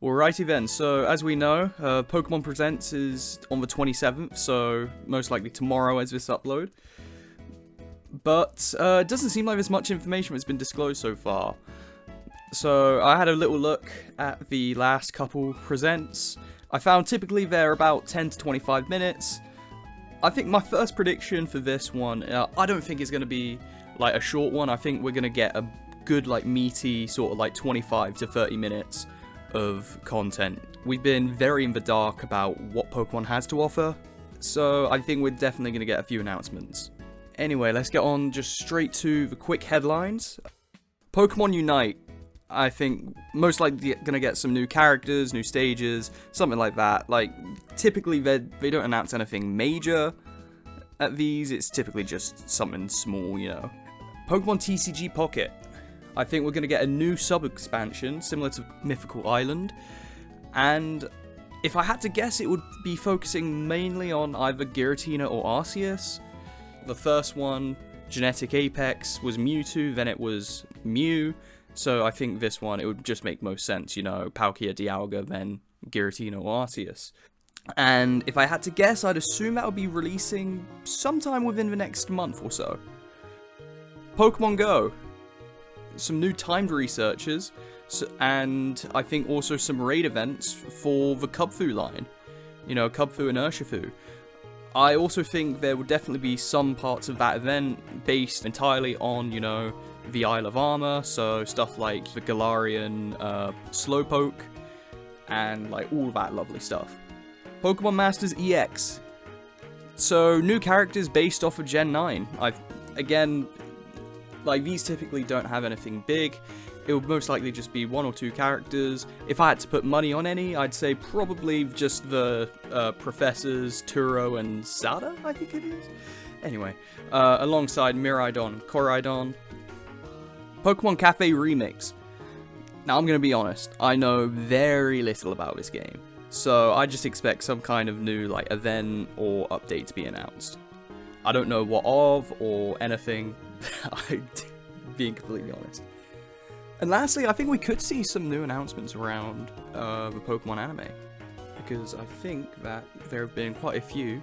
Alrighty then, so as we know, Pokemon Presents is on the 27th, so most likely tomorrow as this upload. But it doesn't seem like there's much information that's been disclosed so far. So I had a little look at the last couple presents. I found typically they're about 10 to 25 minutes. I think my first prediction for this one, I don't think it's going to be like a short one. I think we're going to get a good like meaty sort of like 25 to 30 minutes of content. We've been very in the dark about what Pokemon has to offer, so I think we're definitely going to get a few announcements. Anyway, let's get on just straight to the quick headlines. Pokemon Unite, I think most likely going to get some new characters, new stages, something like that. Like, typically they don't announce anything major at these, it's typically just something small, you know. Pokemon TCG Pocket. I think we're going to get a new sub-expansion, similar to Mythical Island, and if I had to guess, it would be focusing mainly on either Giratina or Arceus. The first one, Genetic Apex, was Mewtwo, then it was Mew, so I think this one, it would just make most sense, you know, Palkia, Dialga, then Giratina or Arceus. And if I had to guess, I'd assume that would be releasing sometime within the next month or so. Pokemon Go. Some new timed researches, and I think also some raid events for the Kubfu line. You know, Kubfu and Urshifu. I also think there would definitely be some parts of that event based entirely on, you know, the Isle of Armor, so stuff like the Galarian Slowpoke, and like all that lovely stuff. Pokemon Masters EX. So, new characters based off of Gen 9. Again, like, these typically don't have anything big. It would most likely just be one or two characters. If I had to put money on any, I'd say probably just the Professors Turo and Sada, I think it is. Anyway, alongside Miraidon, Koraidon. Pokemon Cafe Remix. Now, I'm going to be honest, I know very little about this game. So, I just expect some kind of new, like, event or update to be announced. I don't know what of or anything. I'm being completely honest. And lastly, I think we could see some new announcements around the Pokemon anime, because I think that there have been quite a few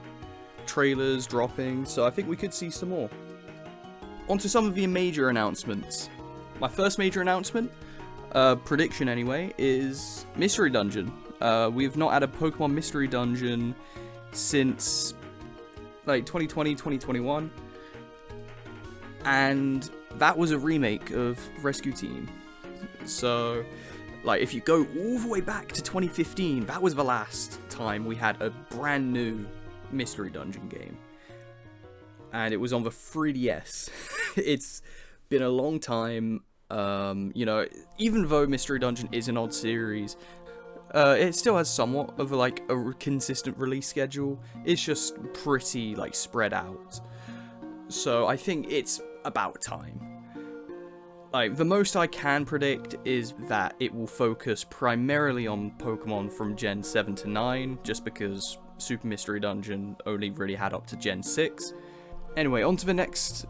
trailers dropping, so I think we could see some more. On to some of the major announcements. My first major announcement, prediction anyway, is Mystery Dungeon. We've not had a Pokemon Mystery Dungeon since like 2020, 2021. And that was a remake of Rescue Team. So, like, if you go all the way back to 2015, that was the last time we had a brand new Mystery Dungeon game. And it was on the 3DS. It's been a long time. You know, even though Mystery Dungeon is an odd series, it still has somewhat of a consistent release schedule. It's just pretty, like, spread out. So I think it's about time. Like, the most I can predict is that it will focus primarily on Pokemon from Gen 7 to 9, just because Super Mystery Dungeon only really had up to Gen 6. Anyway, on to the next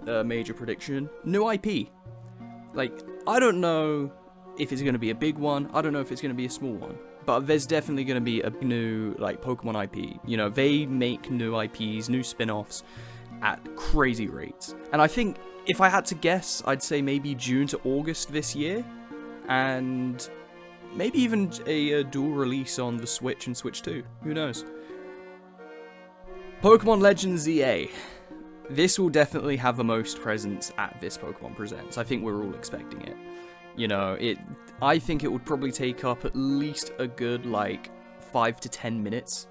major prediction. New IP. Like, I don't know if it's going to be a big one, I don't know if it's going to be a small one, but there's definitely going to be a new, like, Pokemon IP. You know, they make new IPs, new spin-offs, at crazy rates. And I think, if I had to guess, I'd say maybe June to August this year, and maybe even a dual release on the Switch and Switch 2, who knows. Pokemon Legends ZA. This will definitely have the most presence at this Pokemon Presents. I think we're all expecting it. You know, I think it would probably take up at least a good, like, 5 to 10 minutes.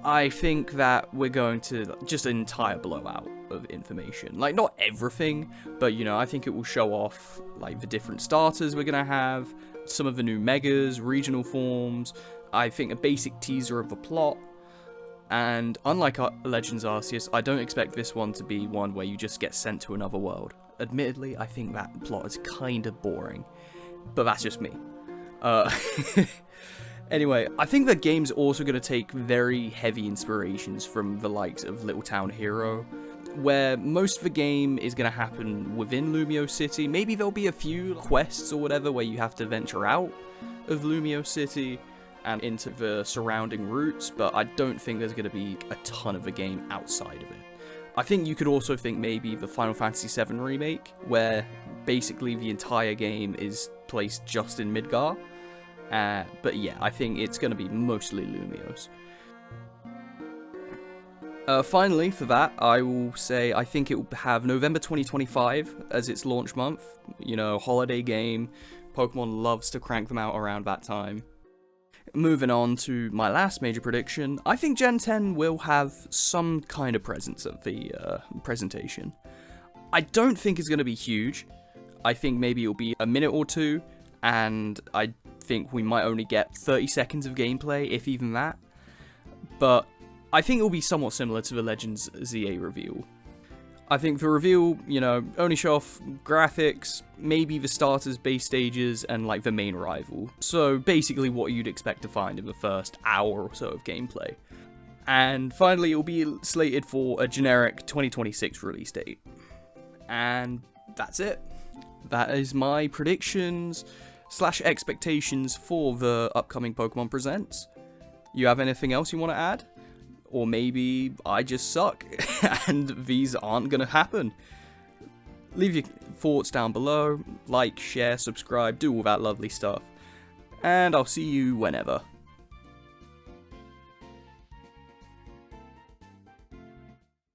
I think that we're going to just an entire blowout of information. Like, not everything, but, you know, I think it will show off, like, the different starters we're going to have, some of the new megas, regional forms, I think a basic teaser of the plot, and unlike Legends Arceus, I don't expect this one to be one where you just get sent to another world. Admittedly, I think that plot is kind of boring, but that's just me. Anyway, I think the game's also going to take very heavy inspirations from the likes of Little Town Hero, where most of the game is going to happen within Lumio City. Maybe there'll be a few quests or whatever where you have to venture out, of Lumio City and into the surrounding routes, but I don't think there's going to be a ton of the game outside of it. I think you could also think maybe the Final Fantasy VII Remake, where basically the entire game is placed just in Midgar. But yeah, I think it's going to be mostly Lumios. Finally, for that, I will say I think it will have November 2025 as its launch month. You know, holiday game. Pokemon loves to crank them out around that time. Moving on to my last major prediction, I think Gen 10 will have some kind of presence at the presentation. I don't think it's going to be huge. I think maybe it'll be a minute or two, and I think we might only get 30 seconds of gameplay, if even that. But I think it will be somewhat similar to the Legends ZA reveal. I think the reveal, you know, only show off graphics, maybe the starters, base stages, and like the main rival. So basically what you'd expect to find in the first hour or so of gameplay. And finally, it will be slated for a generic 2026 release date. And that's it. That is my predictions / expectations for the upcoming Pokemon Presents. You have anything else you want to add? Or maybe I just suck and these aren't going to happen. Leave your thoughts down below, like, share, subscribe, do all that lovely stuff. And I'll see you whenever.